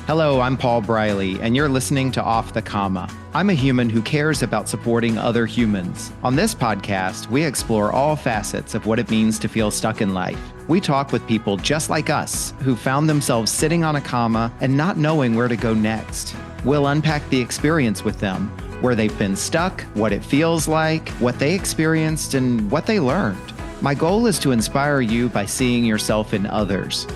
Hello, I'm Paul Briley, and you're listening to Off the Comma. I'm a human who cares about supporting other humans. On this podcast, we explore all facets of what it means to feel stuck in life. We talk with people just like us who found themselves sitting on a comma and not knowing where to go next. We'll unpack the experience with them, where they've been stuck, what it feels like, what they experienced, and what they learned. My goal is to inspire you by seeing yourself in others.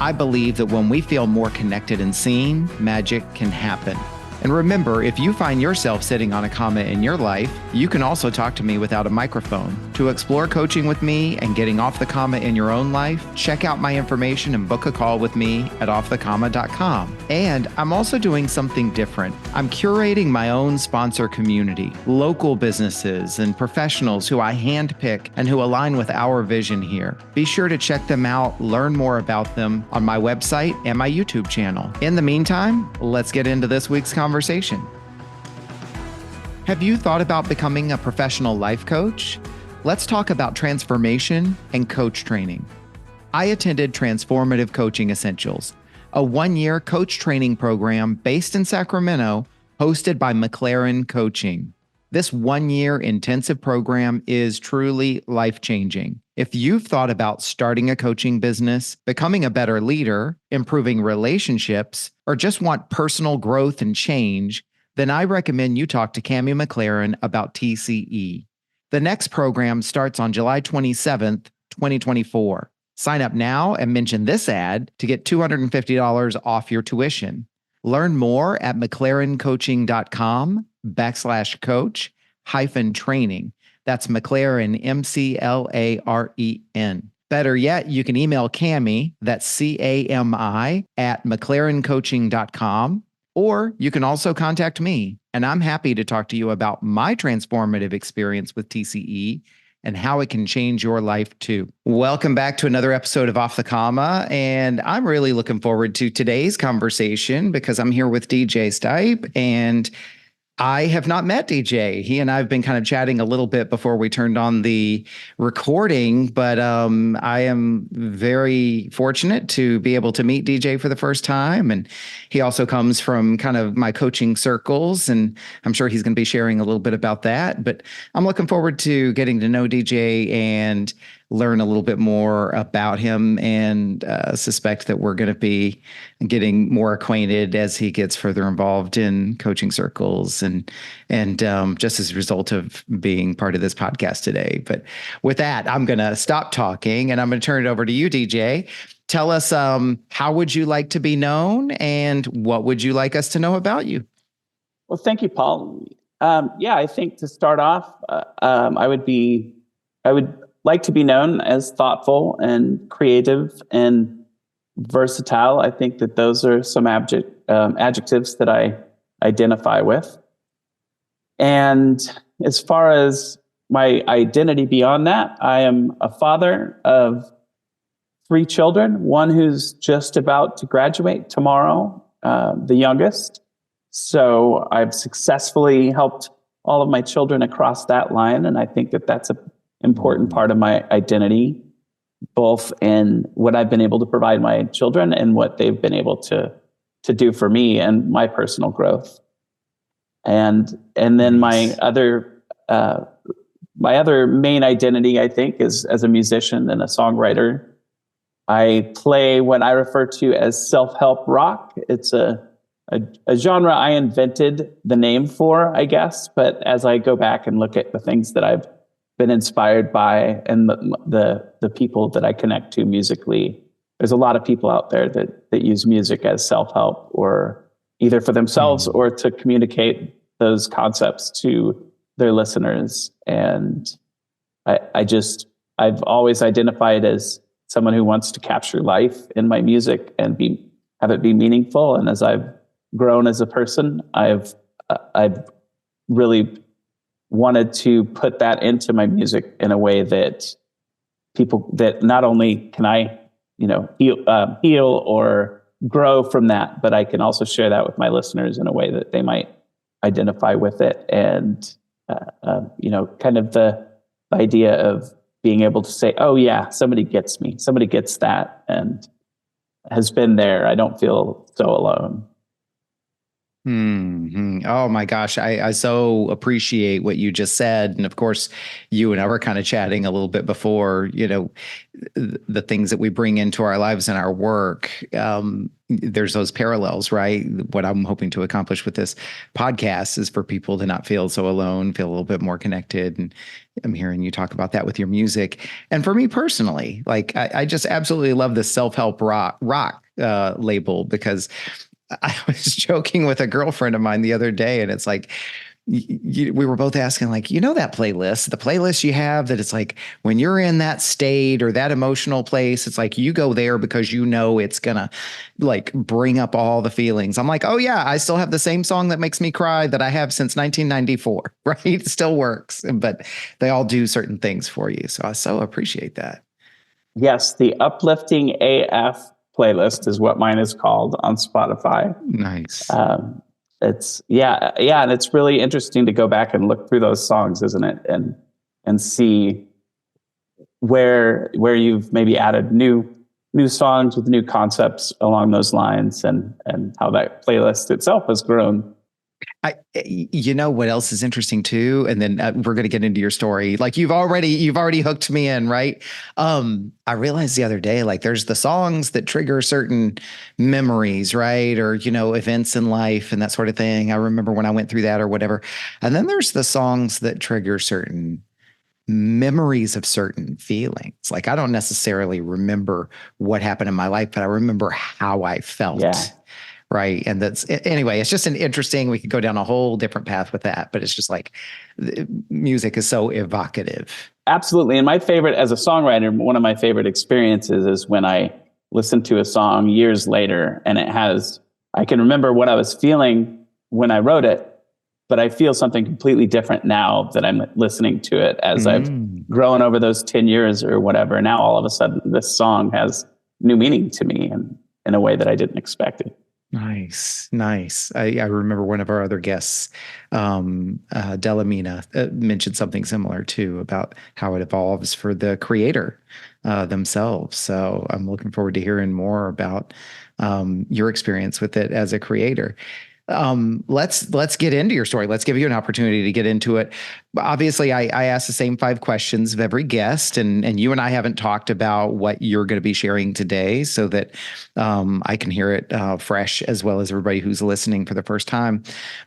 I believe that when we feel more connected and seen, magic can happen. And remember, if you find yourself sitting on a comma in your life, you can also talk to me without a microphone. To explore coaching with me and getting off the comma in your own life, check out my information and book a call with me at offthecomma.com. And I'm also doing something different. I'm curating my own sponsor community, local businesses and professionals who I handpick and who align with our vision here. Be sure to check them out, learn more about them on my website and my YouTube channel. In the meantime, let's get into this week's conversation. Have you thought about becoming a professional life coach? Let's talk about transformation and coach training. I attended Transformative Coaching Essentials, a one-year coach training program based in Sacramento, hosted by McLaren Coaching. This one-year intensive program is truly life-changing. If you've thought about starting a coaching business, becoming a better leader, improving relationships, or just want personal growth and change, then I recommend you talk to Cammie McLaren about TCE. The next program starts on July 27th, 2024. Sign up now and mention this ad to get $250 off your tuition. Learn more at mclarencoaching.com/coach-training. That's McLaren, MCLAREN. Better yet, you can email Cammie, that's CAMI, at mclarencoaching.com, or you can also contact me, and I'm happy to talk to you about my transformative experience with TCE and how it can change your life too. Welcome back to another episode of Off the Comma, and I'm really looking forward to today's conversation because I'm here with DJ Stipe, and I have not met DJ. He and I have been kind of chatting a little bit before we turned on the recording, but I am very fortunate to be able to meet DJ for the first time. And he also comes from kind of my coaching circles, and I'm sure he's going to be sharing a little bit about that. But I'm looking forward to getting to know DJ and learn a little bit more about him, and suspect that we're going to be getting more acquainted as he gets further involved in coaching circles and just as a result of being part of this podcast today. But with that, I'm going to stop talking and I'm going to turn it over to you, DJ. Tell us, how would you like to be known and what would you like us to know about you? Well, thank you, Paul. I think to start off, I would like to be known as thoughtful and creative and versatile. I think that those are some adjectives that I identify with. And as far as my identity beyond that, I am a father of 3 children, one who's just about to graduate tomorrow, the youngest. So I've successfully helped all of my children across that line, and I think that that's an important part of my identity, both in what I've been able to provide my children and what they've been able to do for me and my personal growth. And then my other main identity, I think, is as a musician and a songwriter. I play what I refer to as self-help rock. It's a genre I invented the name for, I guess. But as I go back and look at the things that I've been inspired by and the people that I connect to musically, there's a lot of people out there that use music as self-help, or either for themselves or to communicate those concepts to their listeners. And I've always identified as someone who wants to capture life in my music and have it be meaningful. And as I've grown as a person, I've really wanted to put that into my music in a way that not only can I, heal or grow from that, but I can also share that with my listeners in a way that they might identify with it. And, kind of the idea of being able to say, oh yeah, somebody gets me, somebody gets that and has been there. I don't feel so alone. Oh my gosh. I so appreciate what you just said. And of course, you and I were kind of chatting a little bit before, the things that we bring into our lives and our work. There's those parallels, right? What I'm hoping to accomplish with this podcast is for people to not feel so alone, feel a little bit more connected. And I'm hearing you talk about that with your music. And for me personally, like I just absolutely love the self-help rock label, because I was joking with a girlfriend of mine the other day, and it's like, we were both asking, like, that playlist, the playlist you have that it's like when you're in that state or that emotional place, it's like you go there because it's gonna like bring up all the feelings. I'm like, oh yeah, I still have the same song that makes me cry that I have since 1994, right? It still works, but they all do certain things for you. So I so appreciate that. Yes, the uplifting AF playlist is what mine is called on Spotify. Nice. It's and it's really interesting to go back and look through those songs, isn't it? And see where you've maybe added new songs with new concepts along those lines, and how that playlist itself has grown. What else is interesting too, and then we're going to get into your story. Like you've already hooked me in, right? I realized the other day, like there's the songs that trigger certain memories, right? Or events in life and that sort of thing. I remember when I went through that or whatever. And then there's the songs that trigger certain memories of certain feelings. Like I don't necessarily remember what happened in my life, but I remember how I felt. Yeah. Right. And anyway, it's just we could go down a whole different path with that, but it's just like music is so evocative. Absolutely. And my favorite as a songwriter, one of my favorite experiences is when I listen to a song years later and I can remember what I was feeling when I wrote it, but I feel something completely different now that I'm listening to it as I've grown over those 10 years or whatever. Now all of a sudden this song has new meaning to me and in a way that I didn't expect it. Nice. I remember one of our other guests, Delamina, mentioned something similar too about how it evolves for the creator themselves. So I'm looking forward to hearing more about your experience with it as a creator. Let's get into your story. Let's give you an opportunity to get into it. Obviously, I ask the same 5 questions of every guest, and you and I haven't talked about what you're going to be sharing today, so that I can hear it fresh, as well as everybody who's listening for the first time.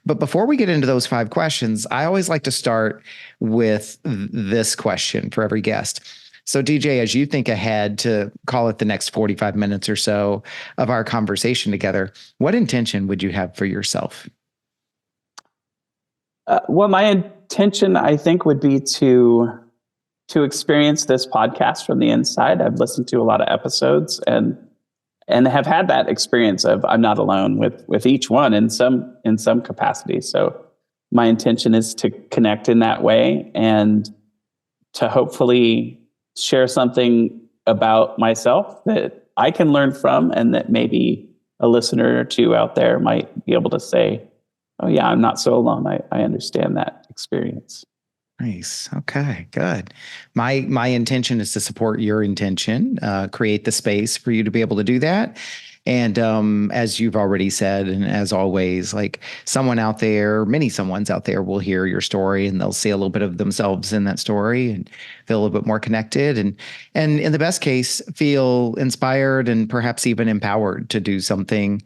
But before we get into those 5 questions, I always like to start with this question for every guest. So DJ, as you think ahead to call it the next 45 minutes or so of our conversation together, what intention would you have for yourself? Well, my intention, I think, would be to experience this podcast from the inside. I've listened to a lot of episodes and have had that experience of I'm not alone with each one in some capacity. So my intention is to connect in that way and to hopefully share something about myself that I can learn from, and that maybe a listener or two out there might be able to say, oh yeah, I'm not so alone. I understand that experience. Nice. Okay, good. My intention is to support your intention, create the space for you to be able to do that. And as you've already said, and as always, like many someones out there will hear your story and they'll see a little bit of themselves in that story and feel a little bit more connected, and in the best case, feel inspired and perhaps even empowered to do something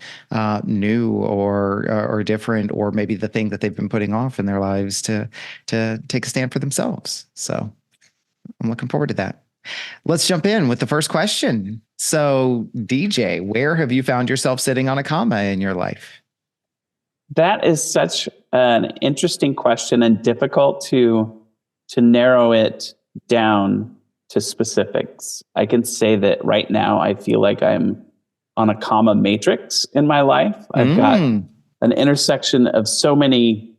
new or different, or maybe the thing that they've been putting off in their lives to take a stand for themselves. So I'm looking forward to that. Let's jump in with the first question. So, DJ, where have you found yourself sitting on a comma in your life? That is such an interesting question and difficult to narrow it down to specifics. I can say that right now I feel like I'm on a comma matrix in my life. I've got an intersection of so many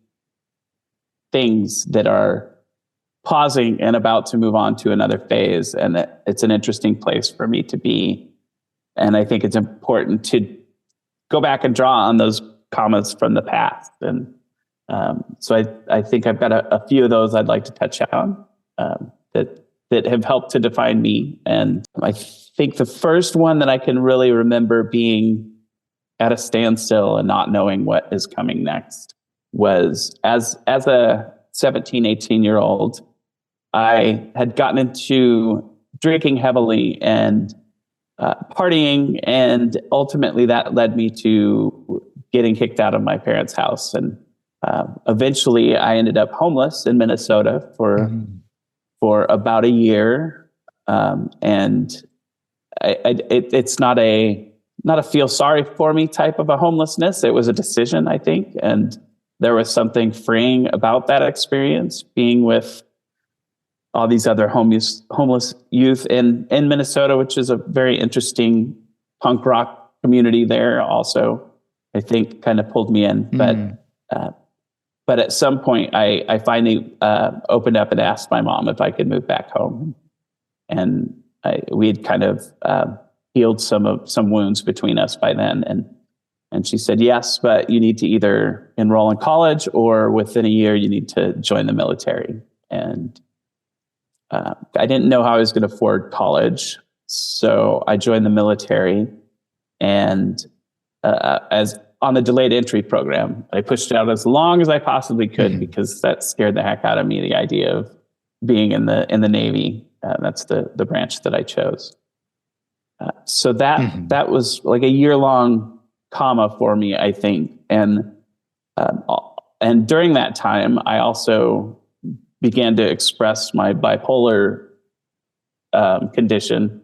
things that are pausing and about to move on to another phase. And that it's an interesting place for me to be. And I think it's important to go back and draw on those commas from the past. And so I think I've got a few of those I'd like to touch on that have helped to define me. And I think the first one that I can really remember being at a standstill and not knowing what is coming next was as a 17, 18-year-old, I had gotten into drinking heavily and partying, and ultimately that led me to getting kicked out of my parents' house. And eventually I ended up homeless in Minnesota for about a year. And it's not a feel sorry for me type of a homelessness. It was a decision, I think. And there was something freeing about that experience, being with all these other homeless youth in Minnesota, which is a very interesting punk rock community there also, I think kind of pulled me in. But at some point I finally opened up and asked my mom if I could move back home. And we had kind of healed some wounds between us by then. And she said, yes, but you need to either enroll in college or within a year you need to join the military. And I didn't know how I was going to afford college. So I joined the military, and as on the delayed entry program, I pushed it out as long as I possibly could because that scared the heck out of me, the idea of being in the Navy. That's the branch that I chose. So that was like a year-long comma for me, I think. And during that time, I also began to express my bipolar condition,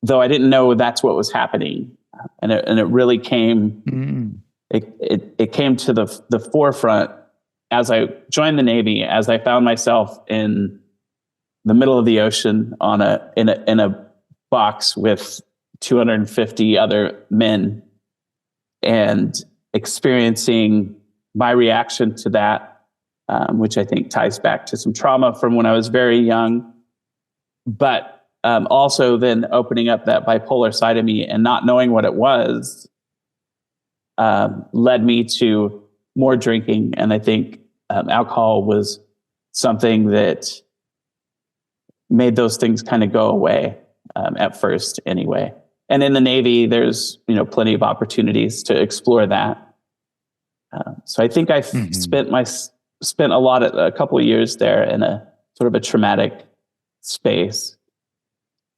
though I didn't know that's what was happening. And it really came, it came to the forefront as I joined the Navy, as I found myself in the middle of the ocean in a box with 250 other men, and experiencing my reaction to that, which I think ties back to some trauma from when I was very young, but also then opening up that bipolar side of me and not knowing what it was, led me to more drinking. And I think alcohol was something that made those things kind of go away at first anyway. And in the Navy, there's plenty of opportunities to explore that. So I think I spent a couple of years there in a sort of a traumatic space.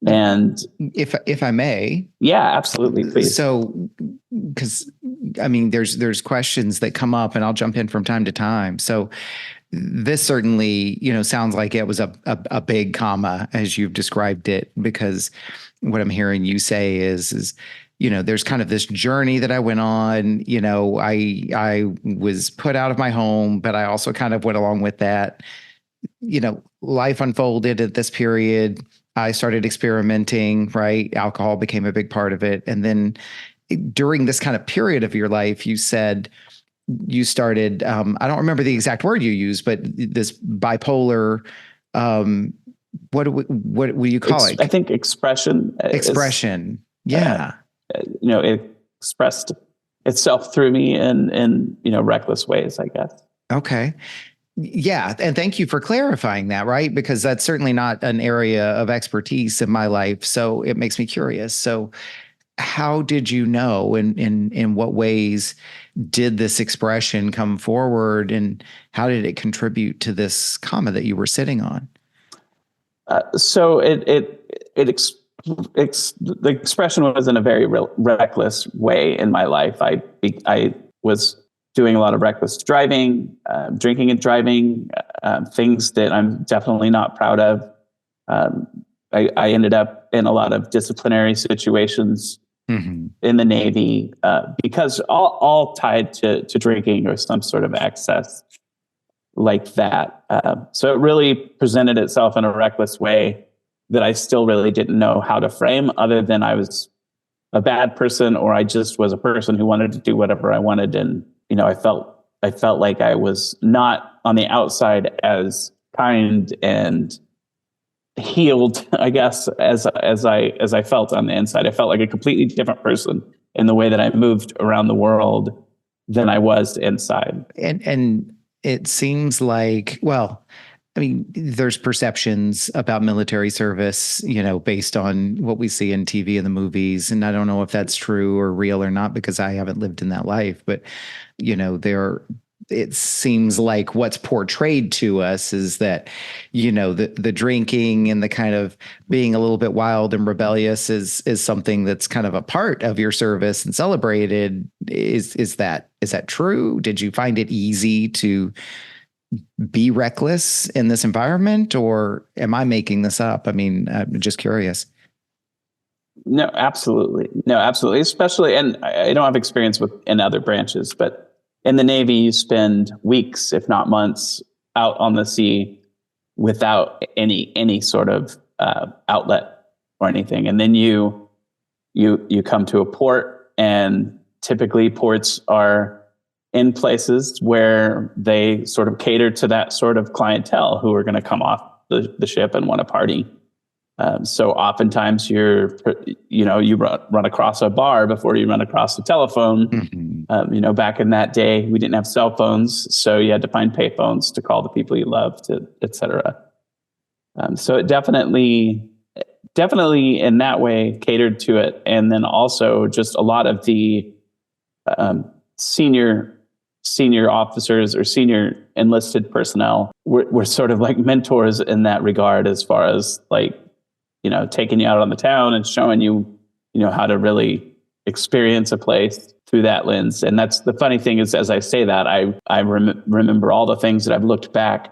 And if I may, yeah, absolutely, please. So, because I mean, there's questions that come up, and I'll jump in from time to time. So, this certainly, sounds like it was a big comma as you've described it, because what I'm hearing you say is there's kind of this journey that I went on. I was put out of my home, but I also kind of went along with that. Life unfolded at this period. I started experimenting, right? Alcohol became a big part of it. And then during this kind of period of your life, you said you started, I don't remember the exact word you used, but this bipolar, what do you call it? I think expression. Yeah. It expressed itself through me in reckless ways, I guess. Okay. Yeah. And thank you for clarifying that, right? Because that's certainly not an area of expertise in my life. So it makes me curious. So how did you know, in what ways did this expression come forward, and how did it contribute to this comma that you were sitting on? So the expression was in a very reckless way in my life. I was doing a lot of reckless driving, drinking and driving, things that I'm definitely not proud of. I ended up in a lot of disciplinary situations in the Navy because all tied to drinking or some sort of excess like that. So it really presented itself in a reckless way that I still really didn't know how to frame, other than I was a bad person, or I just was a person who wanted to do whatever I wanted. And, I felt like I was not on the outside as kind and healed, I guess, as I felt on the inside. I felt like a completely different person in the way that I moved around the world than I was inside. And it seems like, well, I mean, there's perceptions about military service, based on what we see in TV and the movies. And I don't know if that's true or real or not, because I haven't lived in that life. But, it seems like what's portrayed to us is that, the drinking and the kind of being a little bit wild and rebellious is something that's kind of a part of your service and celebrated. Is that true? Did you find it easy to be reckless in this environment, or am I making this up? I mean, I'm just curious. No, absolutely. No, absolutely. Especially, and I don't have experience in other branches, but in the Navy, you spend weeks, if not months, out on the sea without any sort of outlet or anything. And then you come to a port, and typically ports are in places where they sort of cater to that sort of clientele who are going to come off the ship and want to party. So oftentimes you run across a bar before you run across a telephone. Mm-hmm. Back in that day, we didn't have cell phones, so you had to find pay phones to call the people you loved, et cetera. So it definitely in that way catered to it. And then also just a lot of the senior officers or senior enlisted personnel were sort of like mentors in that regard, as far as like, taking you out on the town and showing you, how to really experience a place through that lens. And that's the funny thing is, as I say that, I remember all the things that I've looked back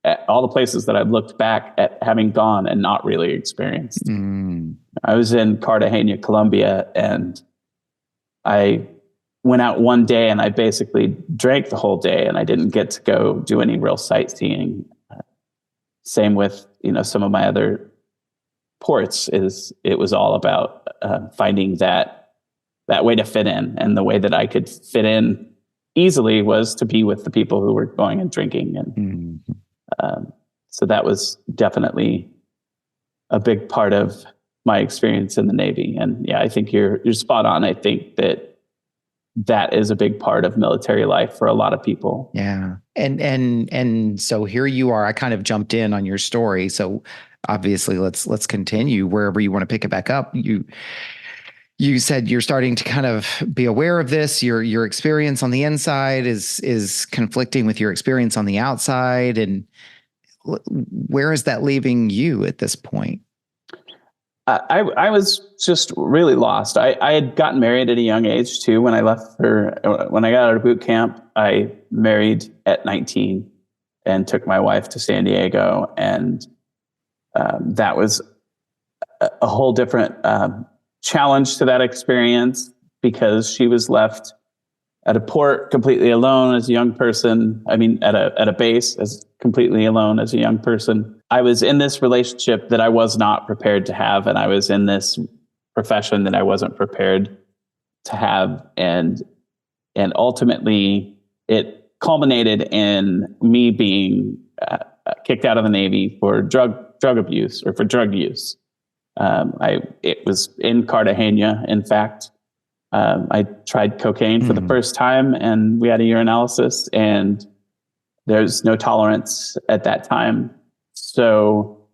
at, all the places that I've looked back at having gone and not really experienced. I was in Cartagena, Colombia, and I went out one day and I basically drank the whole day, and I didn't get to go do any real sightseeing. Same with, some of my other ports. It was all about finding that way to fit in, and the way that I could fit in easily was to be with the people who were going and drinking, and so that was definitely a big part of my experience in the Navy. And yeah, I think you're spot on. I think that is a big part of military life for a lot of people. Yeah. And so here you are. I kind of jumped in on your story. So obviously let's continue wherever you want to pick it back up. You said you're starting to kind of be aware of this. Your experience on the inside is conflicting with your experience on the outside. And where is that leaving you at this point? I was just really lost. I had gotten married at a young age too. When I when I got out of boot camp, I married at 19 and took my wife to San Diego. And that was a whole different challenge to that experience, because she was left at a port completely alone as a young person. I mean, at a base as completely alone as a young person. I was in this relationship that I was not prepared to have, and I was in this profession that I wasn't prepared to have, and ultimately it culminated in me being kicked out of the Navy for drug abuse, or for drug use. It was in Cartagena, in fact. I tried cocaine for the first time, and we had a urinalysis, and there's no tolerance at that time. So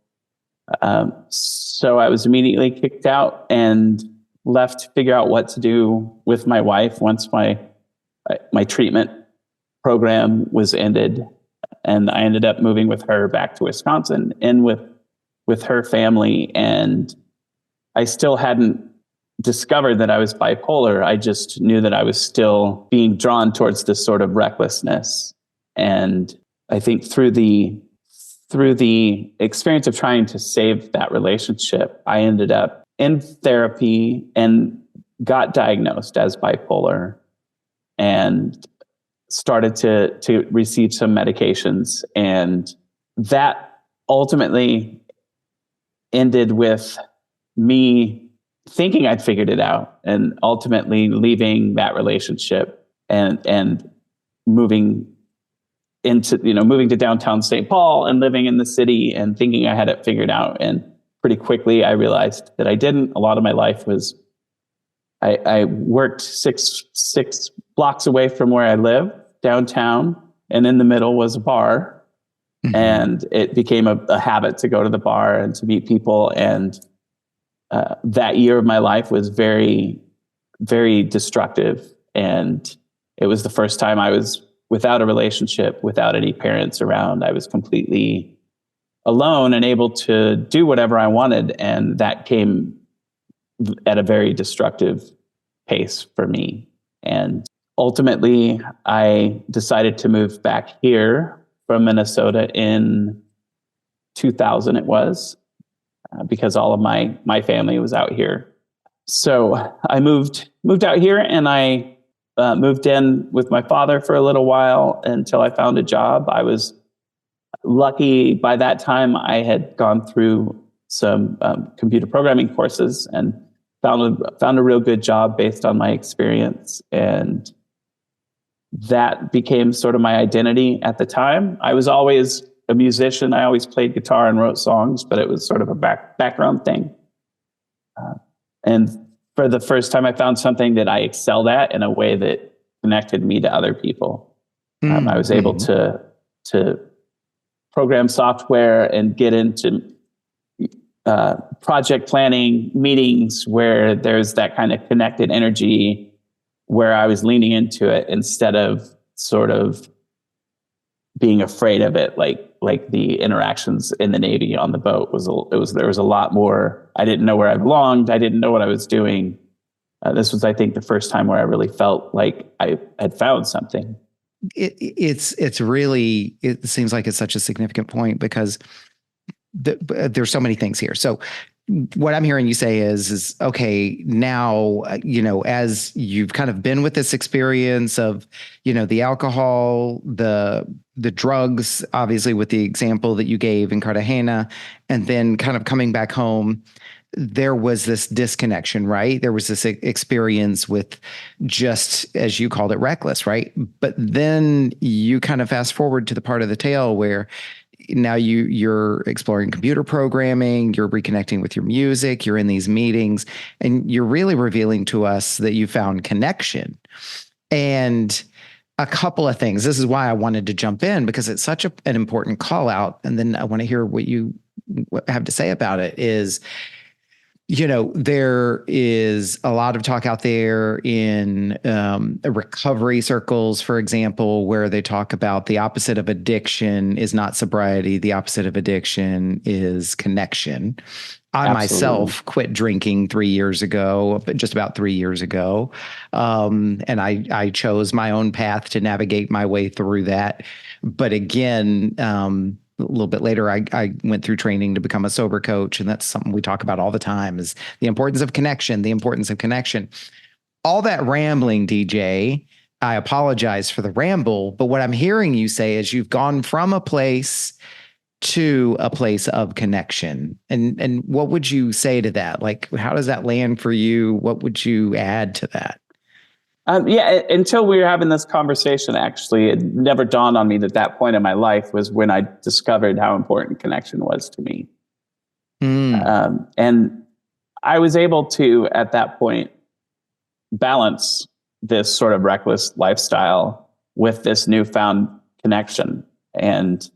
I was immediately kicked out and left to figure out what to do with my wife once my treatment program was ended. And I ended up moving with her back to Wisconsin, and with her family. And I still hadn't discovered that I was bipolar. I just knew that I was still being drawn towards this sort of recklessness. And I think through the experience of trying to save that relationship, I ended up in therapy and got diagnosed as bipolar, and started to receive some medications. And that ultimately ended with me thinking I'd figured it out, and ultimately leaving that relationship and moving to downtown St. Paul and living in the city and thinking I had it figured out. And pretty quickly I realized that I didn't. A lot of my life was, I worked six blocks away from where I live, downtown, and in the middle was a bar. And it became a habit to go to the bar and to meet people. And that year of my life was very, very destructive. And it was the first time I was without a relationship, without any parents around. I was completely alone and able to do whatever I wanted. And that came at a very destructive pace for me. And ultimately, I decided to move back here from Minnesota in 2000, it was, because all of my family was out here. So I moved out here, and I moved in with my father for a little while until I found a job. I was lucky by that time. I had gone through some computer programming courses and found a real good job based on my experience. And that became sort of my identity at the time. I was always a musician. I always played guitar and wrote songs, but it was sort of a background thing. And for the first time, I found something that I excelled at in a way that connected me to other people. I was able to program software and get into project planning meetings where there's that kind of connected energy, where I was leaning into it instead of sort of being afraid of it. Like the interactions in the Navy on the boat there was a lot more. I didn't know where I belonged. I didn't know what I was doing. This was, I think, the first time where I really felt like I had found something. It seems like it's such a significant point because there's so many things here. So what I'm hearing you say is okay, now, as you've kind of been with this experience of, the alcohol, the drugs, obviously with the example that you gave in Cartagena, and then kind of coming back home, there was this disconnection, right? There was this experience with, just as you called it, reckless, right? But then you kind of fast forward to the part of the tale where now you're exploring computer programming, you're reconnecting with your music, you're in these meetings, and you're really revealing to us that you found connection. And a couple of things. This is why I wanted to jump in, because it's such an important call out. And then I want to hear what you have to say about it. Is, there is a lot of talk out there in recovery circles, for example, where they talk about the opposite of addiction is not sobriety. The opposite of addiction is connection. I myself quit drinking 3 years ago, just about 3 years ago. And I chose my own path to navigate my way through that. But again, a little bit later, I went through training to become a sober coach. And that's something we talk about all the time, is the importance of connection, All that rambling, DJ, I apologize for the ramble, but what I'm hearing you say is you've gone from a place to a place of connection. And what would you say to that? Like, how does that land for you? What would you add to that? Until we were having this conversation, actually, it never dawned on me that point in my life was when I discovered how important connection was to me. And I was able to, at that point, balance this sort of reckless lifestyle with this newfound connection. And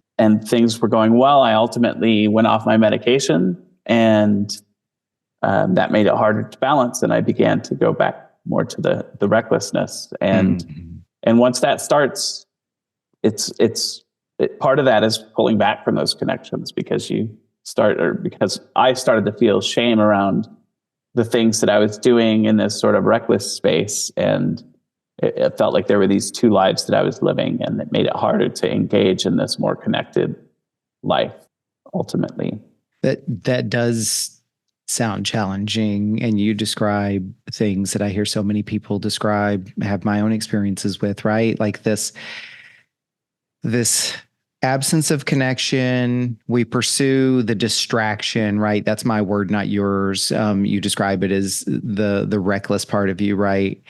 things were going well. I ultimately went off my medication, and that made it harder to balance. And I began to go back more to the recklessness. And once that starts, part of that is pulling back from those connections, because I started to feel shame around the things that I was doing in this sort of reckless space. And it felt like there were these two lives that I was living, and it made it harder to engage in this more connected life, ultimately. That does sound challenging, and you describe things that I hear so many people describe, have my own experiences with, right? Like this absence of connection. We pursue the distraction, right? That's my word, not yours. You describe it as the reckless part of you, right?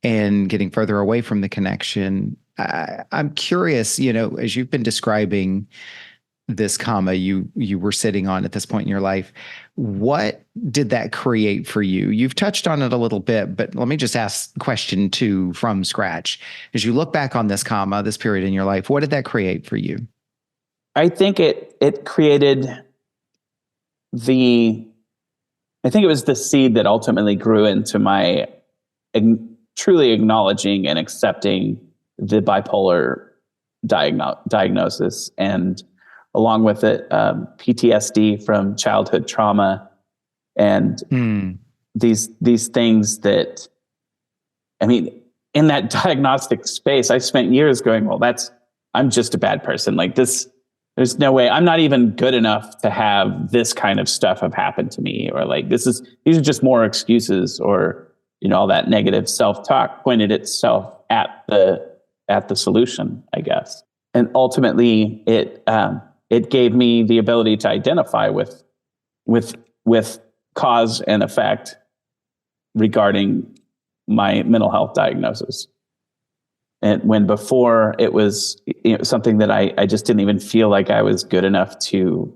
And getting further away from the connection. I'm curious, as you've been describing this comma you were sitting on at this point in your life, what did that create for you? You've touched on it a little bit, but let me just ask question 2 from scratch. As you look back on this comma, this period in your life, what did that create for you? I think it created I think it was the seed that ultimately grew into my truly acknowledging and accepting the bipolar diagnosis, and along with it, PTSD from childhood trauma, and these things that, I mean, in that diagnostic space, I spent years going, well, I'm just a bad person. Like this, there's no way, I'm not even good enough to have this kind of stuff have happened to me. Or like, these are just more excuses, or, all that negative self-talk pointed itself at the solution, I guess. And ultimately it gave me the ability to identify with cause and effect regarding my mental health diagnosis. And when before it was something that I just didn't even feel like I was good enough to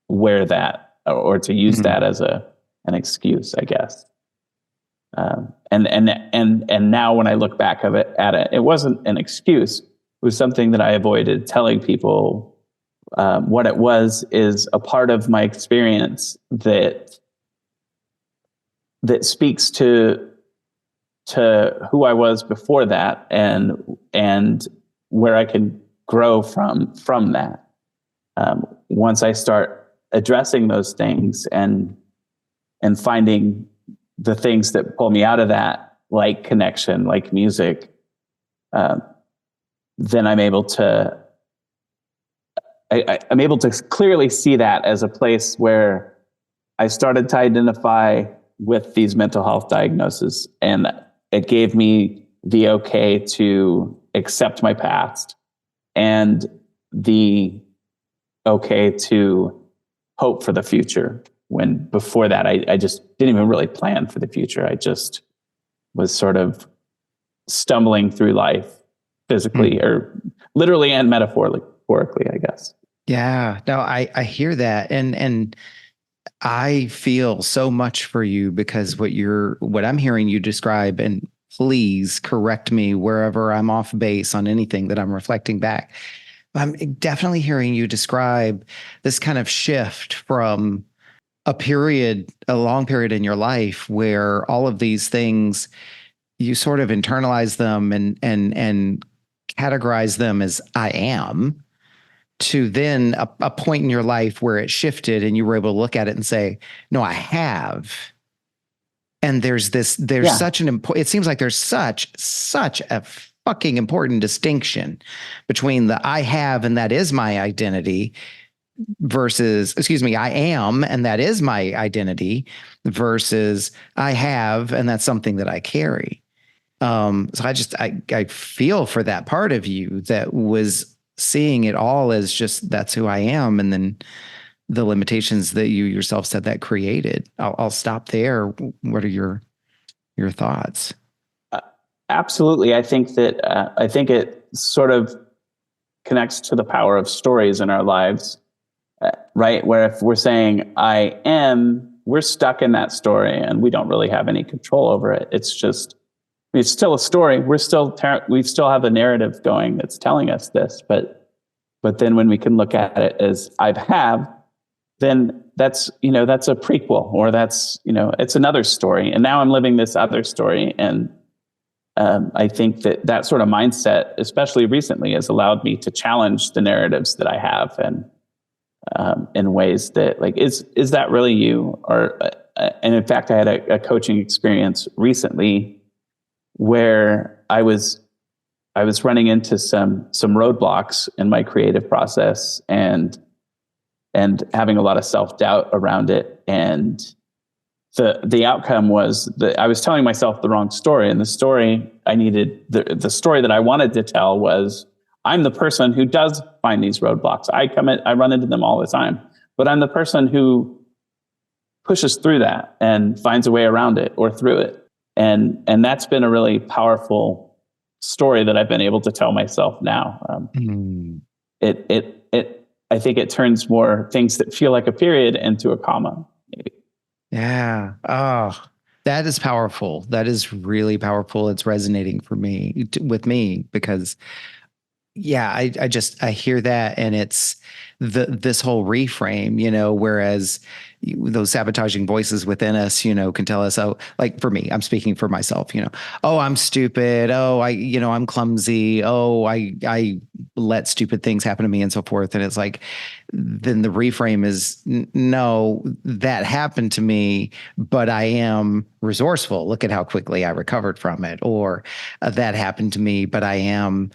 wear that or to use that as an excuse, I guess. And now when I look back at it, it wasn't an excuse. It was something that I avoided telling people. What it was is a part of my experience that speaks to who I was before that, and where I can grow from that. Once I start addressing those things and finding the things that pull me out of that, like connection, like music, then I'm able to clearly see that as a place where I started to identify with these mental health diagnoses, and it gave me the okay to accept my past and the okay to hope for the future. When before that, I just didn't even really plan for the future. I just was sort of stumbling through life physically, or literally and metaphorically, I guess. Yeah, no, I hear that. And I feel so much for you, because what I'm hearing you describe, and please correct me wherever I'm off base on anything that I'm reflecting back. I'm definitely hearing you describe this kind of shift from a long period in your life where all of these things, you sort of internalize them and categorize them as I am, to then a point in your life where it shifted and you were able to look at it and say, no, I have. And there's such an important, it seems like there's such a fucking important distinction between the I have and that is my identity versus, I am and that is my identity, versus I have and that's something that I carry. So I feel for that part of you that was seeing it all as just that's who I am, and then the limitations that you yourself said that created. I'll stop there. What are your thoughts? Absolutely. I think it sort of connects to the power of stories in our lives, right? Where if we're saying I am, we're stuck in that story and we don't really have any control over it. It's still a story. We still have a narrative going that's telling us this, but then when we can look at it as I have, then that's a prequel, or that's, it's another story. And now I'm living this other story. And I think that sort of mindset, especially recently, has allowed me to challenge the narratives that I have, and in ways that, like, is that really you? Or and in fact, I had a coaching experience recently where I was running into some roadblocks in my creative process, and having a lot of self-doubt around it. And the outcome was that I was telling myself the wrong story. And the story the story that I wanted to tell was, I'm the person who does find these roadblocks. I run into them all the time, but I'm the person who pushes through that and finds a way around it or through it. And that's been a really powerful story that I've been able to tell myself now. I think it turns more things that feel like a period into a comma, maybe. Yeah. Oh, that is powerful. That is really powerful. It's resonating with me, because Yeah, I hear that, and it's this whole reframe, whereas those sabotaging voices within us, can tell us, oh, like for me, I'm speaking for myself, oh, I'm stupid, oh, I'm clumsy, oh, I let stupid things happen to me and so forth. And it's like, then the reframe is no, that happened to me, but I am resourceful. Look at how quickly I recovered from it. Or that happened to me, but I am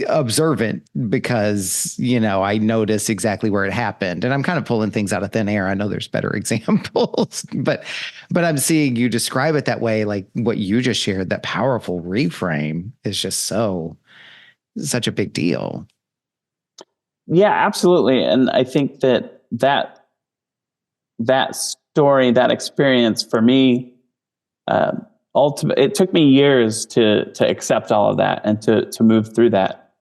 observant because I notice exactly where it happened, and I'm kind of pulling things out of thin air. I know there's better examples, but I'm seeing you describe it that way, like what you just shared. That powerful reframe is just such a big deal. Yeah, absolutely. And I think that story, that experience for me, it took me years to accept all of that and to move through that.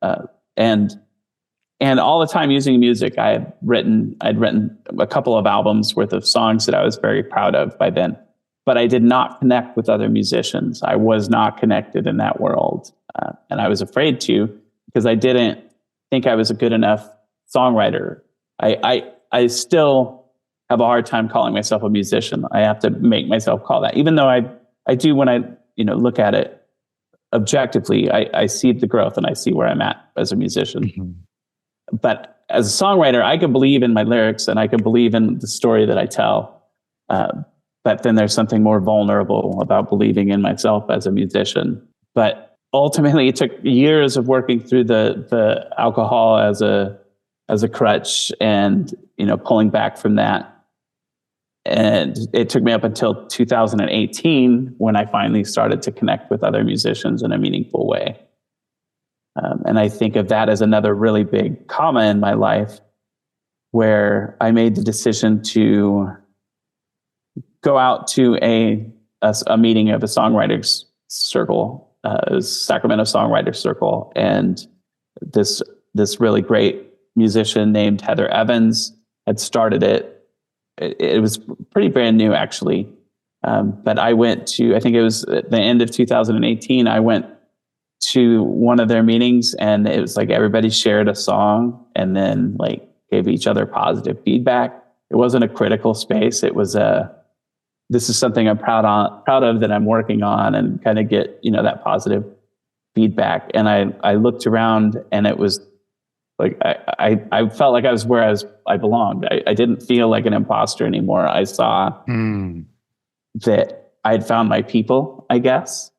And all the time using music, I'd written a couple of albums worth of songs that I was very proud of by then. But I did not connect with other musicians. I was not connected in that world, and I was afraid to, because I didn't think I was a good enough songwriter. I still have a hard time calling myself a musician. I have to make myself call that, even though I do when I look at it objectively. I see the growth and I see where I'm at as a musician. Mm-hmm. But as a songwriter, I can believe in my lyrics and I can believe in the story that I tell. But then there's something more vulnerable about believing in myself as a musician. But ultimately, it took years of working through the alcohol as a crutch, and pulling back from that. And it took me up until 2018 when I finally started to connect with other musicians in a meaningful way. And I think of that as another really big comma in my life, where I made the decision to go out to a meeting of a songwriters circle, Sacramento Songwriters Circle, and this really great musician named Heather Evans had started it. It was pretty brand new, actually. But I went to, I think it was at the end of 2018, I went to one of their meetings, and it was like everybody shared a song and then like gave each other positive feedback. It wasn't a critical space. It was this is something I'm proud of that I'm working on, and kind of get, that positive feedback. And I looked around, and it was like, I felt like I was where I belonged. I didn't feel like an imposter anymore. I saw that I had found my people, I guess.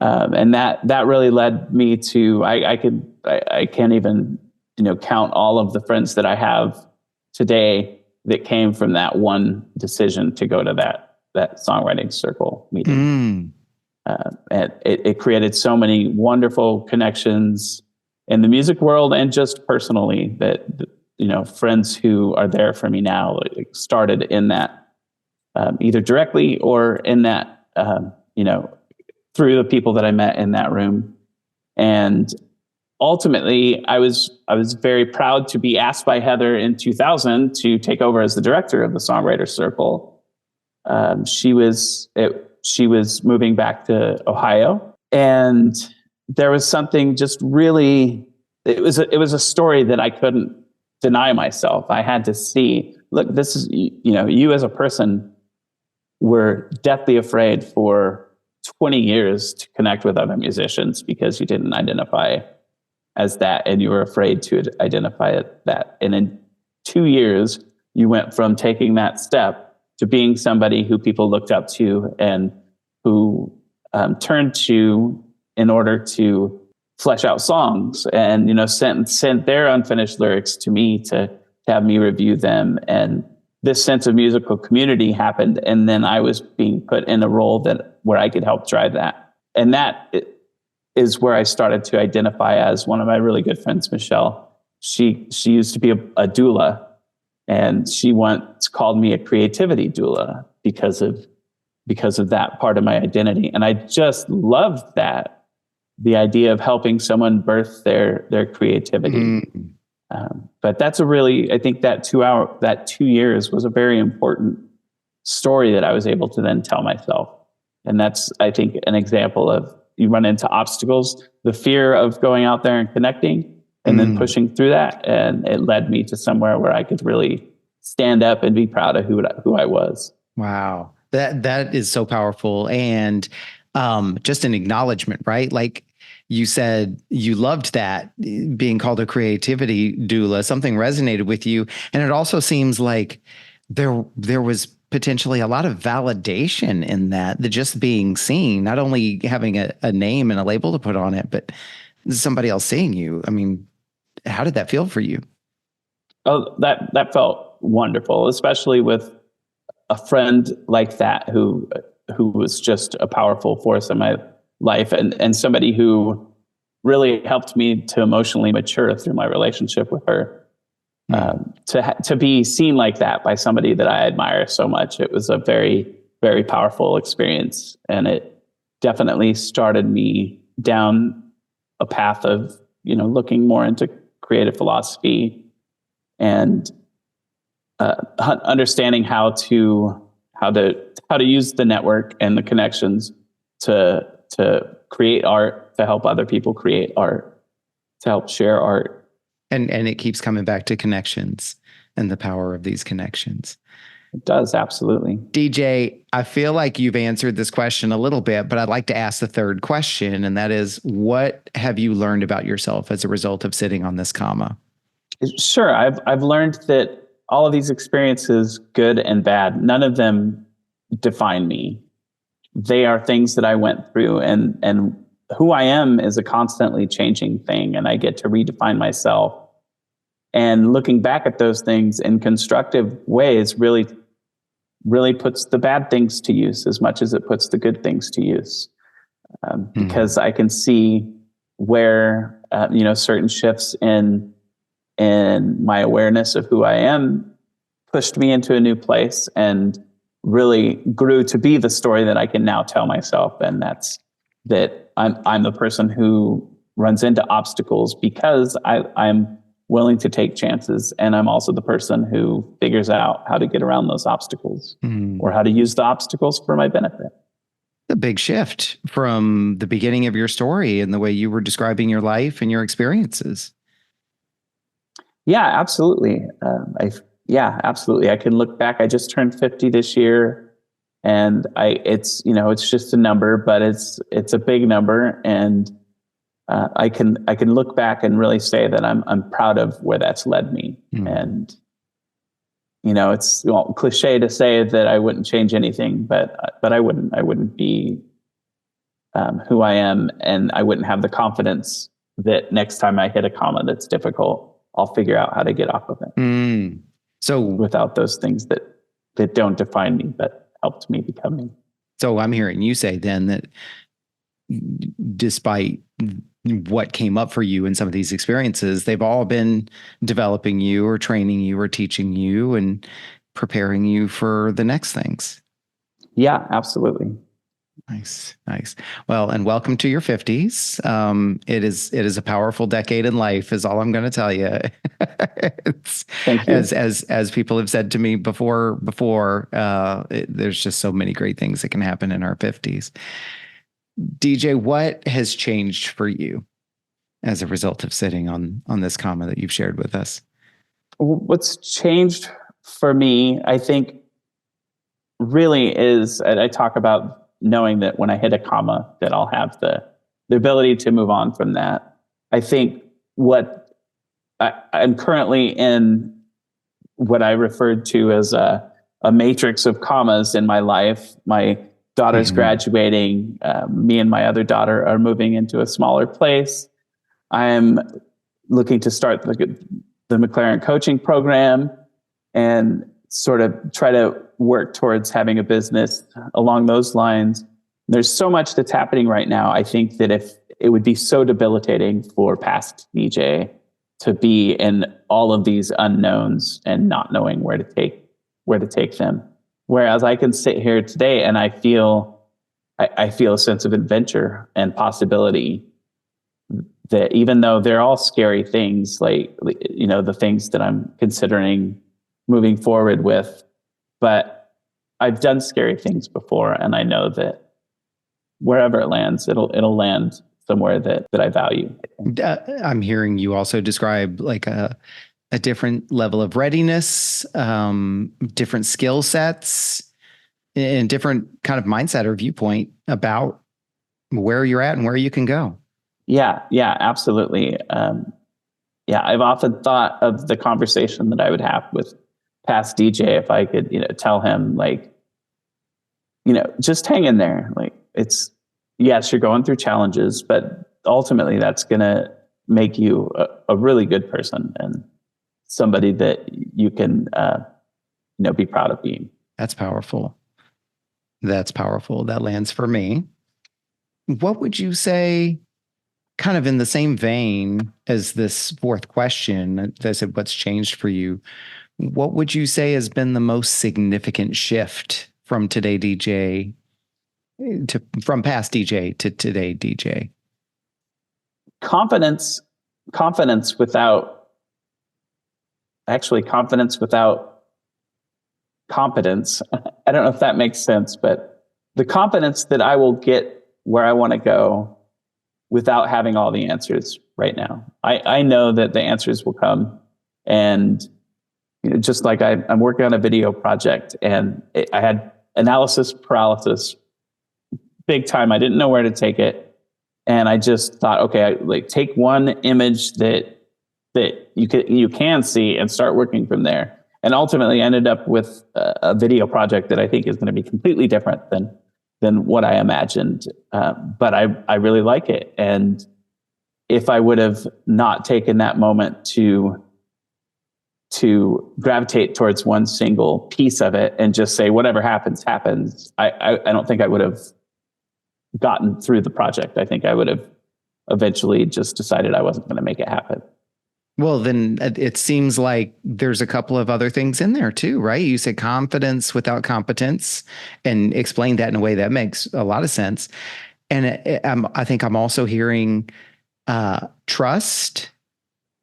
And that really led me to, I can't even, count all of the friends that I have today that came from that one decision to go to that songwriting circle meeting. And it created so many wonderful connections in the music world and just personally, that, friends who are there for me now, like, started in that, either directly or in that, through the people that I met in that room. And ultimately, I was very proud to be asked by Heather in 2000 to take over as the director of the Songwriters Circle. She was moving back to Ohio, and there was something just really, it was a story that I couldn't deny myself. I had to see, look, this is, you as a person were deathly afraid for 20 years to connect with other musicians because you didn't identify as that, and you were afraid to identify that. And in 2 years, you went from taking that step to being somebody who people looked up to and who turned to in order to flesh out songs, and sent their unfinished lyrics to me to have me review them. And this sense of musical community happened, and then I was being put in a role where I could help drive that. And that is where I started to identify as one of my really good friends, Michelle. She used to be a doula, and she once called me a creativity doula because of that part of my identity. And I just loved that, the idea of helping someone birth their creativity. But that's I think that 2 years was a very important story that I was able to then tell myself. And that's, I think, an example of you run into obstacles, the fear of going out there and connecting and then pushing through that. And it led me to somewhere where I could really stand up and be proud of who I was. Wow. That is so powerful. And just an acknowledgement, right? Like you said, you loved that being called a creativity doula, something resonated with you. And it also seems like there was potentially a lot of validation in that, the just being seen, not only having a name and a label to put on it, but somebody else seeing you. I mean, how did that feel for you? Oh, that felt wonderful, especially with a friend like that who was just a powerful force in my life, and somebody who really helped me to emotionally mature through my relationship with her. To be seen like that by somebody that I admire so much, it was a very, very powerful experience, and it definitely started me down a path of looking more into creative philosophy and understanding how to use the network and the connections to create art, to help other people create art, to help share art. And it keeps coming back to connections and the power of these connections. It does, absolutely. DJ, I feel like you've answered this question a little bit, but I'd like to ask the third question, and that is, what have you learned about yourself as a result of sitting on this comma? Sure. I've learned that all of these experiences, good and bad, none of them define me. They are things that I went through, and who I am is a constantly changing thing, and I get to redefine myself. And looking back at those things in constructive ways really puts the bad things to use as much as it puts the good things to use. Because I can see where certain shifts in my awareness of who I am pushed me into a new place and really grew to be the story that I can now tell myself. And that's that I'm the person who runs into obstacles because I'm willing to take chances. And I'm also the person who figures out how to get around those obstacles or how to use the obstacles for my benefit. A big shift from the beginning of your story and the way you were describing your life and your experiences. Yeah, absolutely. Absolutely. I can look back. I just turned 50 this year, and it's just a number, but it's a big number, and I can look back and really say that I'm proud of where that's led me. And it's cliche to say that I wouldn't change anything, but I wouldn't be who I am, and I wouldn't have the confidence that next time I hit a comma that's difficult, I'll figure out how to get off of it. So without those things that don't define me, but helped me become me. So I'm hearing you say then that despite what came up for you in some of these experiences, they've all been developing you or training you or teaching you and preparing you for the next things. Yeah, absolutely. Nice. Well, and welcome to your 50s. It is a powerful decade in life, is all I'm going to tell you. Thank you. As people have said to me before, there's just so many great things that can happen in our 50s. DJ, what has changed for you as a result of sitting on this comma that you've shared with us? What's changed for me, I think, really is, I talk about knowing that when I hit a comma, that I'll have the ability to move on from that. I think what I'm currently in, what I referred to as a matrix of commas in my life. My daughter's graduating. Me and my other daughter are moving into a smaller place. I'm looking to start the McLaren coaching program and sort of try to work towards having a business along those lines. There's so much that's happening right now. I think that if it would be so debilitating for past DJ to be in all of these unknowns and not knowing where to take them. Whereas I can sit here today and I feel a sense of adventure and possibility, that even though they're all scary things, like, the things that I'm considering moving forward with, but I've done scary things before, and I know that wherever it lands, it'll land somewhere that I value. I'm hearing you also describe like a different level of readiness, different skill sets, and different kind of mindset or viewpoint about where you're at and where you can go. Yeah, absolutely. I've often thought of the conversation that I would have with past DJ if I could, tell him like, just hang in there. Like yes, you're going through challenges, but ultimately that's going to make you a really good person and somebody that you can, be proud of being. That's powerful. That lands for me. What would you say, kind of in the same vein as this fourth question, I said, what's changed for you? What would you say has been the most significant shift from today DJ from past DJ to today DJ? Confidence without competence. I don't know if that makes sense, but the confidence that I will get where I want to go without having all the answers right now. I know that the answers will come, and just like I'm working on a video project, and I had analysis paralysis big time. I didn't know where to take it, and I just thought, okay, take one image that you can see and start working from there. And ultimately ended up with a video project that I think is going to be completely different than what I imagined. But I really like it. And if I would have not taken that moment to gravitate towards one single piece of it and just say, whatever happens, happens, I don't think I would have gotten through the project. I think I would have eventually just decided I wasn't going to make it happen. Well, then it seems like there's a couple of other things in there too, right? You said confidence without competence and explain that in a way that makes a lot of sense. And I think I'm also hearing trust,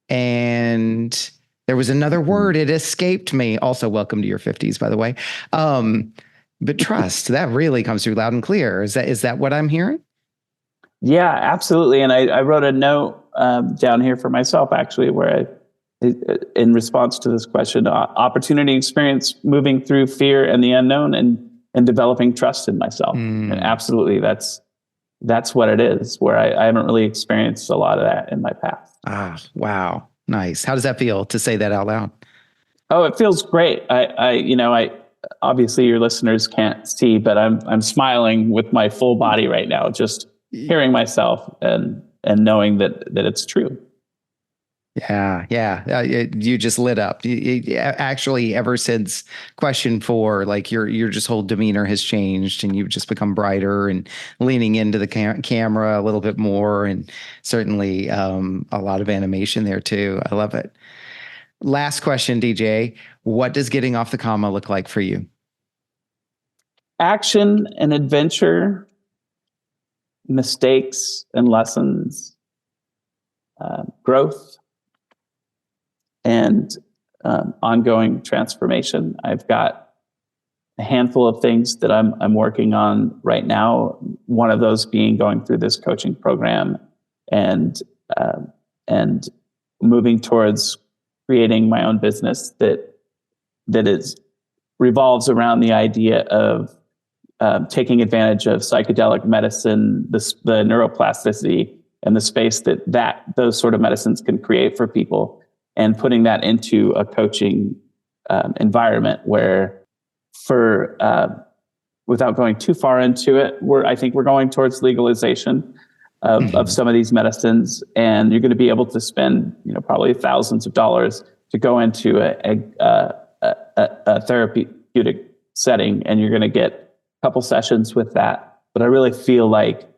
and there was another word, it escaped me. Also, welcome to your 50s, by the way. But trust, that really comes through loud and clear. Is that what I'm hearing? Yeah, absolutely. And I wrote a note down here for myself, actually, where in response to this question, opportunity, experience, moving through fear and the unknown, and developing trust in myself. And absolutely, that's what it is, where I haven't really experienced a lot of that in my past. Ah, wow. Nice. How does that feel to say that out loud? Oh, it feels great. I obviously your listeners can't see, but I'm smiling with my full body right now, just hearing myself and knowing that it's true. Yeah. You just lit up. Actually, ever since question 4, like your just whole demeanor has changed, and you've just become brighter and leaning into the camera a little bit more, and certainly a lot of animation there too. I love it. Last question, DJ. What does getting off the comma look like for you? Action and adventure, mistakes and lessons, growth, and ongoing transformation. I've got a handful of things that I'm working on right now. One of those being going through this coaching program and moving towards creating my own business that revolves around the idea of taking advantage of psychedelic medicine, the neuroplasticity, and the space that those sort of medicines can create for people, and putting that into a coaching environment where, without going too far into it, I think we're going towards legalization of some of these medicines, and you're going to be able to spend probably thousands of dollars to go into a therapeutic setting, and you're going to get a couple sessions with that. But I really feel like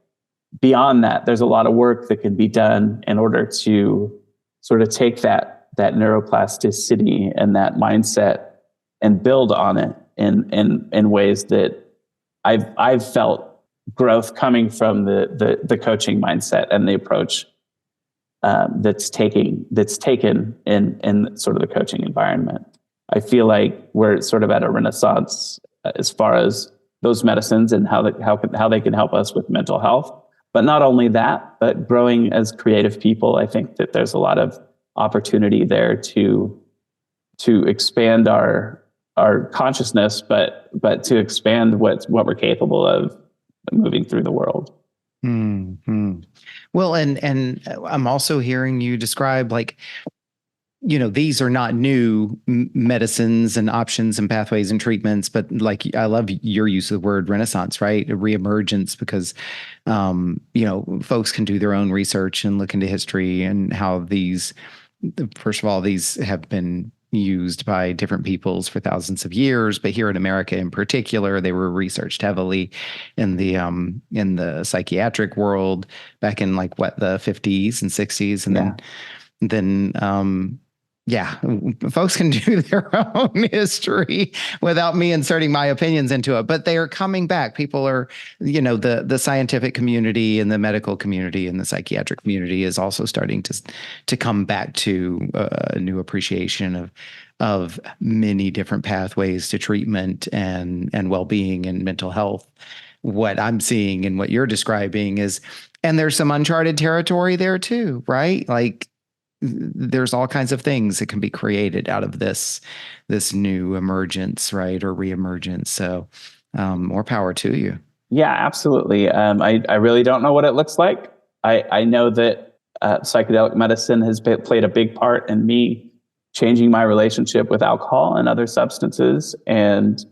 beyond that, there's a lot of work that can be done in order to sort of take that neuroplasticity and that mindset and build on it in ways that I've felt growth coming from the coaching mindset and the approach that's taken in sort of the coaching environment. I feel like we're sort of at a renaissance as far as those medicines and how they can help us with mental health. But not only that, but growing as creative people, I think that there's a lot of opportunity there to expand our consciousness, but to expand what we're capable of moving through the world. Mm-hmm. Well, and I'm also hearing you describe, like, these are not new medicines and options and pathways and treatments, but like, I love your use of the word renaissance, right? A reemergence, because, folks can do their own research and look into history and how first of all, these have been used by different peoples for thousands of years, but here in America in particular, they were researched heavily in the psychiatric world back in the 50s and 60s, and then folks can do their own history without me inserting my opinions into it, but they are coming back. People are, the scientific community and the medical community and the psychiatric community is also starting to come back to a new appreciation of many different pathways to treatment and well-being and mental health. What I'm seeing and what you're describing and there's some uncharted territory there too, right? Like, there's all kinds of things that can be created out of this new emergence, right? Or reemergence. So more power to you. Yeah, absolutely. I really don't know what it looks like. I know that psychedelic medicine has played a big part in me changing my relationship with alcohol and other substances. And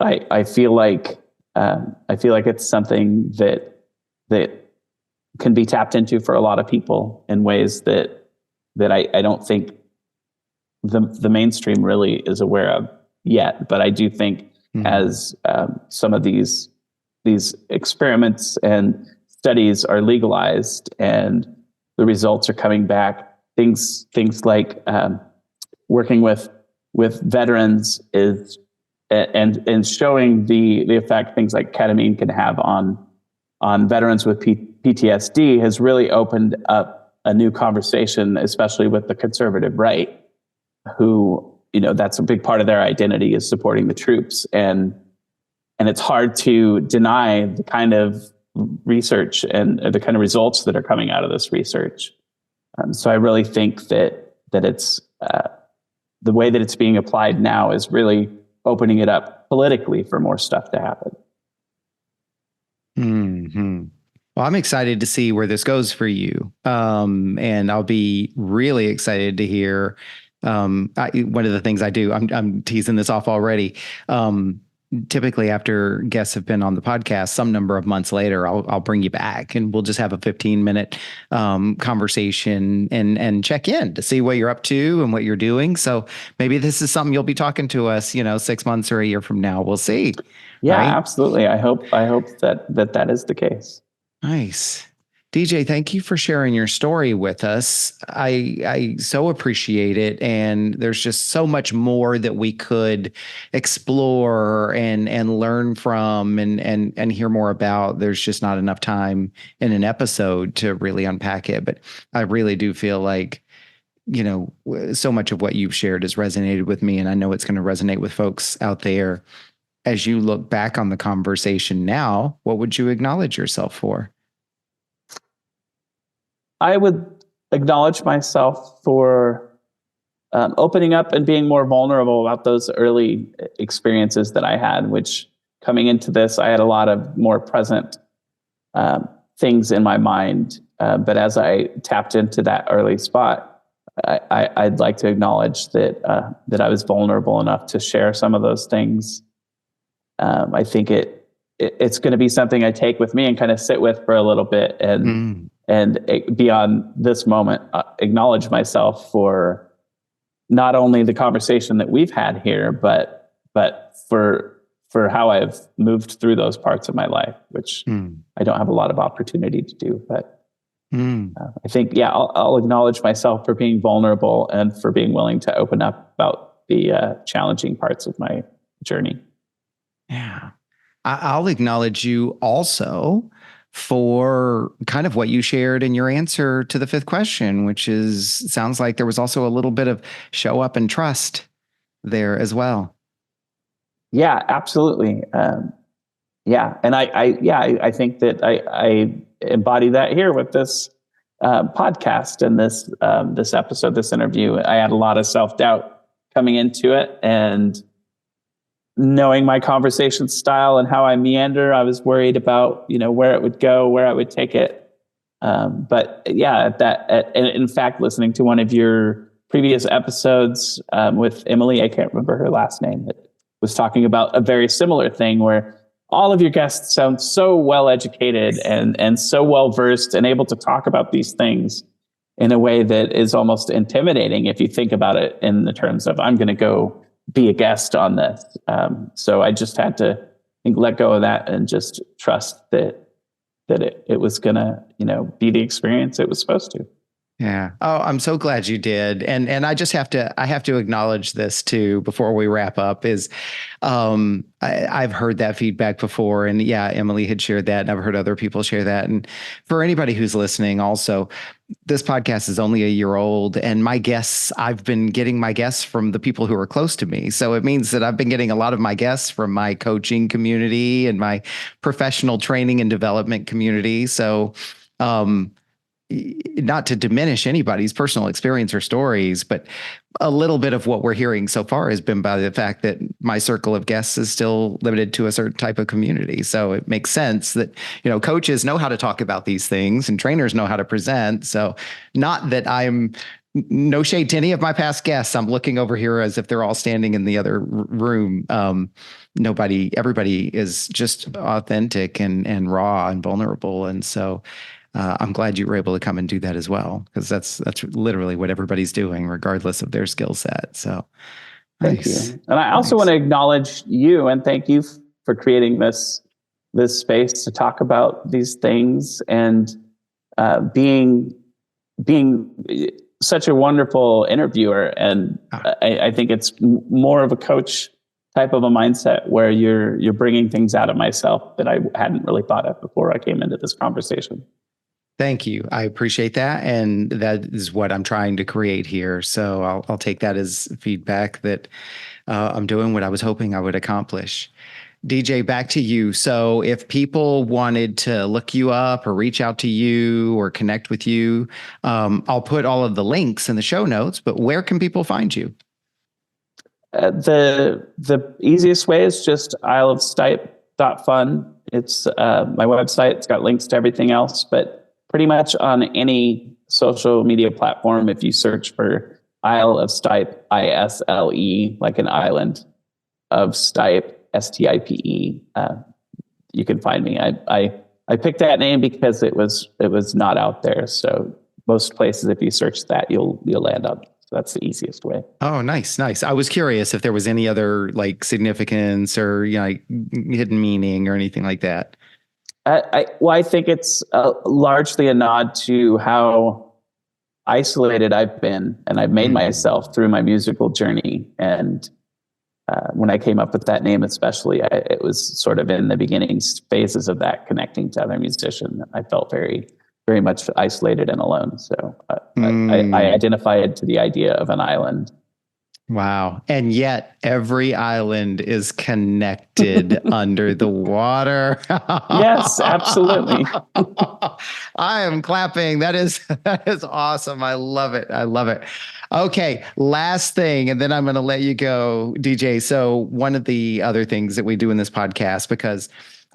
I feel like it's something that can be tapped into for a lot of people in ways that I don't think the mainstream really is aware of yet. But I do think as some of these experiments and studies are legalized and the results are coming back, things like working with veterans and showing the effect things like ketamine can have on veterans with PTSD has really opened up a new conversation, especially with the conservative right, who, that's a big part of their identity is supporting the troops. And it's hard to deny the kind of research and the kind of results that are coming out of this research. So I really think that it's the way that it's being applied now is really opening it up politically for more stuff to happen. Mm-hmm. Well, I'm excited to see where this goes for you. And I'll be really excited to hear. One of the things I do, I'm teasing this off already. Typically after guests have been on the podcast, some number of months later, I'll bring you back and we'll just have a 15-minute conversation and check in to see what you're up to and what you're doing. So maybe this is something you'll be talking to us, 6 months or a year from now. We'll see. Yeah, right? Absolutely. I hope that is the case. Nice. DJ, thank you for sharing your story with us. I so appreciate it. And there's just so much more that we could explore and learn from and hear more about. There's just not enough time in an episode to really unpack it. But I really do feel like, so much of what you've shared has resonated with me. And I know it's going to resonate with folks out there. As you look back on the conversation now, what would you acknowledge yourself for? I would acknowledge myself for opening up and being more vulnerable about those early experiences that I had, which coming into this, I had a lot of more present things in my mind. But as I tapped into that early spot, I'd like to acknowledge that I was vulnerable enough to share some of those things. I think it's going to be something I take with me and kind of sit with for a little bit and beyond this moment, acknowledge myself for not only the conversation that we've had here, but for how I've moved through those parts of my life, which I don't have a lot of opportunity to do. But I think, I'll acknowledge myself for being vulnerable and for being willing to open up about the challenging parts of my journey. Yeah. I'll acknowledge you also for kind of what you shared in your answer to the fifth question, which sounds like there was also a little bit of show up and trust there as well. Yeah, absolutely. Yeah. And I think that I embody that here with this podcast and this episode, this interview. I had a lot of self-doubt coming into it, and knowing my conversation style and how I meander, I was worried about, where it would go, where I would take it. But yeah, and in fact, listening to one of your previous episodes with Emily, I can't remember her last name, but was talking about a very similar thing where all of your guests sound so well educated and so well versed and able to talk about these things in a way that is almost intimidating if you think about it in the terms of, I'm going to go be a guest on this. So I just had to let go of that and just trust that it was going to, be the experience it was supposed to. Yeah. Oh, I'm so glad you did. And I have to acknowledge this too before we wrap up is I've heard that feedback before. And yeah, Emily had shared that, and I've heard other people share that. And for anybody who's listening also, this podcast is only a year old, and I've been getting my guests from the people who are close to me. So it means that I've been getting a lot of my guests from my coaching community and my professional training and development community. So, not to diminish anybody's personal experience or stories, but a little bit of what we're hearing so far has been by the fact that my circle of guests is still limited to a certain type of community. So it makes sense that, coaches know how to talk about these things and trainers know how to present. So not that I'm no shade to any of my past guests. I'm looking over here as if they're all standing in the other room. Everybody is just authentic and raw and vulnerable. And so I'm glad you were able to come and do that as well, because that's literally what everybody's doing, regardless of their skill set. So, thank you. And I also want to acknowledge you and thank you for creating this space to talk about these things and being such a wonderful interviewer. And I think it's more of a coach type of a mindset where you're bringing things out of myself that I hadn't really thought of before I came into this conversation. Thank you. I appreciate that. And that is what I'm trying to create here. So I'll take that as feedback that I'm doing what I was hoping I would accomplish. DJ, back to you. So if people wanted to look you up or reach out to you or connect with you, I'll put all of the links in the show notes, but where can people find you? The easiest way is just isleofstipe.fun. It's my website. It's got links to everything else, but pretty much on any social media platform, if you search for Isle of Stipe, ISLE, like an island of Stipe, STIPE, you can find me. I picked that name because it was not out there. So most places, if you search that, you'll land on. So that's the easiest way. Oh, nice. I was curious if there was any other significance or hidden meaning or anything like that. I think it's largely a nod to how isolated I've been, and I've made myself through my musical journey. And when I came up with that name, especially, it was sort of in the beginning phases of that, connecting to other musicians. I felt very, very much isolated and alone. So I identified to the idea of an island. Wow. And yet every island is connected under the water. Yes, absolutely. I am clapping. That is awesome. I love it. Okay. Last thing, and then I'm going to let you go, DJ. So one of the other things that we do in this podcast, because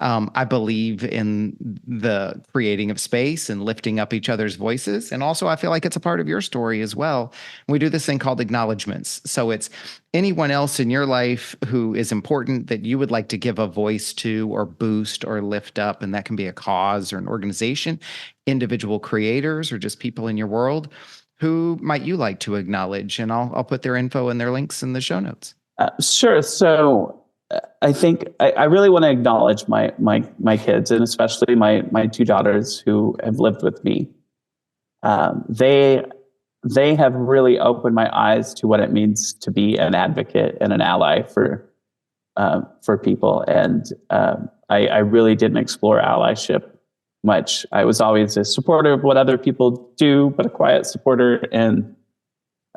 I believe in the creating of space and lifting up each other's voices. And also, I feel like it's a part of your story as well. We do this thing called acknowledgements. So it's anyone else in your life who is important that you would like to give a voice to or boost or lift up. And that can be a cause or an organization, individual creators, or just people in your world. Who might you like to acknowledge? And I'll put their info and their links in the show notes. Sure. So I think I really want to acknowledge my kids, and especially my two daughters who have lived with me. They have really opened my eyes to what it means to be an advocate and an ally for people. And I really didn't explore allyship much. I was always a supporter of what other people do, but a quiet supporter. And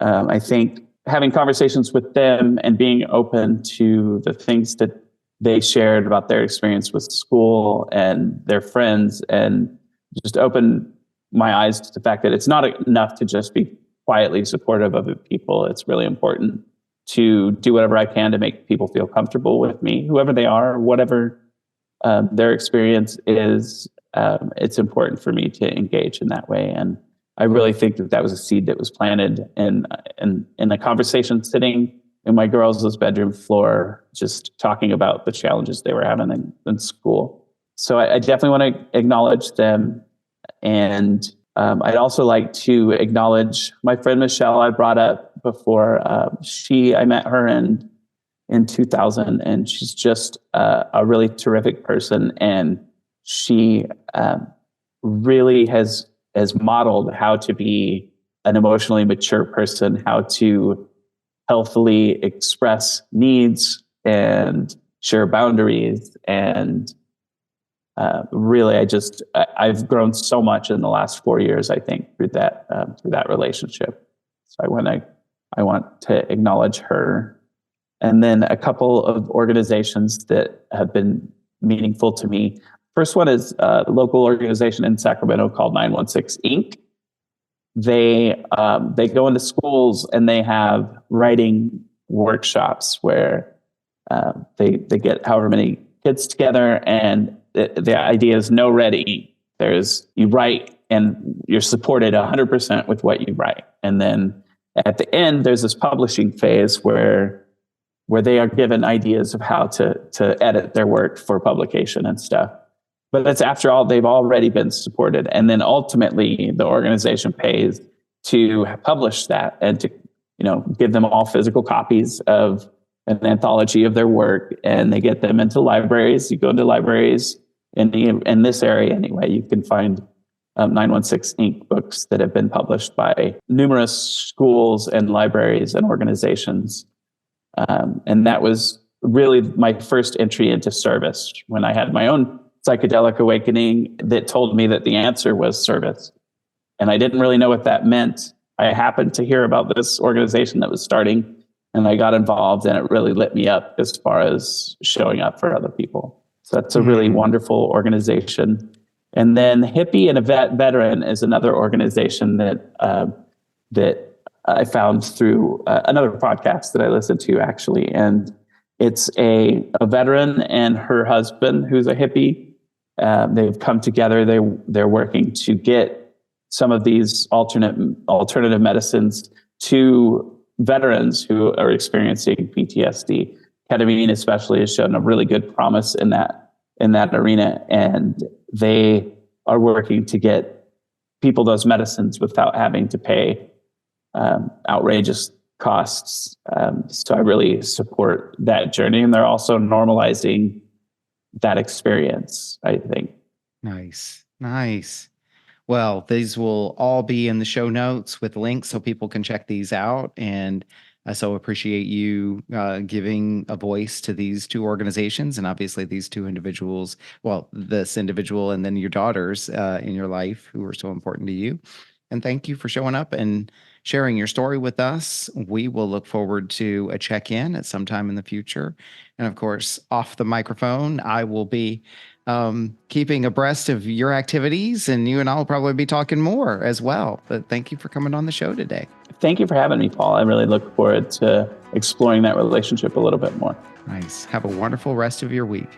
I think having conversations with them and being open to the things that they shared about their experience with school and their friends, and just opened my eyes to the fact that it's not enough to just be quietly supportive of people. It's really important to do whatever I can to make people feel comfortable with me, whoever they are, whatever their experience is. It's important for me to engage in that way. And I really think that was a seed that was planted in a conversation sitting in my girls' bedroom floor, just talking about the challenges they were having in school. So I definitely want to acknowledge them. And I'd also like to acknowledge my friend Michelle I brought up before. I met her in 2000, and she's just a really terrific person. And she really has modeled how to be an emotionally mature person, how to healthily express needs and share boundaries. And really, I've grown so much in the last 4 years, I think, through that relationship. So I want to acknowledge her. And then a couple of organizations that have been meaningful to me. First one is a local organization in Sacramento called 916 Inc. They go into schools and they have writing workshops where they get however many kids together, and the idea is no red ink. You write and you're supported 100% with what you write. And then at the end, there's this publishing phase where they are given ideas of how to edit their work for publication and stuff. But that's after all, they've already been supported. And then ultimately the organization pays to publish that and to, give them all physical copies of an anthology of their work, and they get them into libraries. You go into libraries in this area anyway, you can find 916 Inc. books that have been published by numerous schools and libraries and organizations. And that was really my first entry into service, when I had my own psychedelic awakening that told me that the answer was service. And I didn't really know what that meant. I happened to hear about this organization that was starting, and I got involved, and it really lit me up as far as showing up for other people. So that's a really wonderful organization. And then Hippie and a Veteran is another organization that I found through another podcast that I listened to, actually. And it's a veteran and her husband, who's a hippie. They've come together. They're working to get some of these alternative medicines to veterans who are experiencing PTSD. Ketamine especially has shown a really good promise in that arena, and they are working to get people those medicines without having to pay outrageous costs. So I really support that journey, and they're also normalizing that experience, I think. Nice. Well, these will all be in the show notes with links so people can check these out. And I so appreciate you giving a voice to these two organizations, and obviously these two individuals, well, this individual and then your daughters in your life who are so important to you. And thank you for showing up and sharing your story with us. We will look forward to a check-in at some time in the future. And of course, off the microphone, I will be keeping abreast of your activities, and you and I will probably be talking more as well. But thank you for coming on the show today. Thank you for having me, Paul. I really look forward to exploring that relationship a little bit more. Nice. Have a wonderful rest of your week.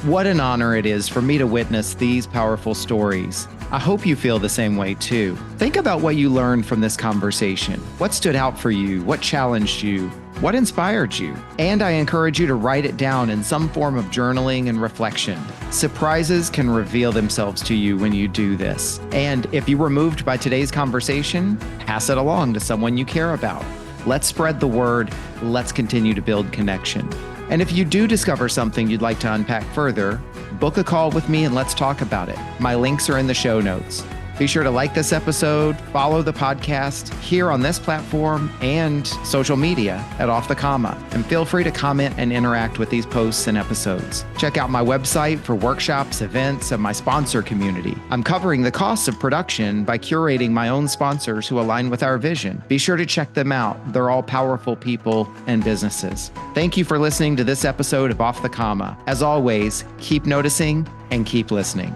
What an honor it is for me to witness these powerful stories. I hope you feel the same way too. Think about what you learned from this conversation. What stood out for you? What challenged you? What inspired you? And I encourage you to write it down in some form of journaling and reflection. Surprises can reveal themselves to you when you do this. And if you were moved by today's conversation, pass it along to someone you care about. Let's spread the word. Let's continue to build connection. And if you do discover something you'd like to unpack further, book a call with me and let's talk about it. My links are in the show notes. Be sure to like this episode, follow the podcast here on this platform and social media at Off the Comma, and feel free to comment and interact with these posts and episodes. Check out my website for workshops, events, and my sponsor community. I'm covering the costs of production by curating my own sponsors who align with our vision. Be sure to check them out. They're all powerful people and businesses. Thank you for listening to this episode of Off the Comma. As always, keep noticing and keep listening.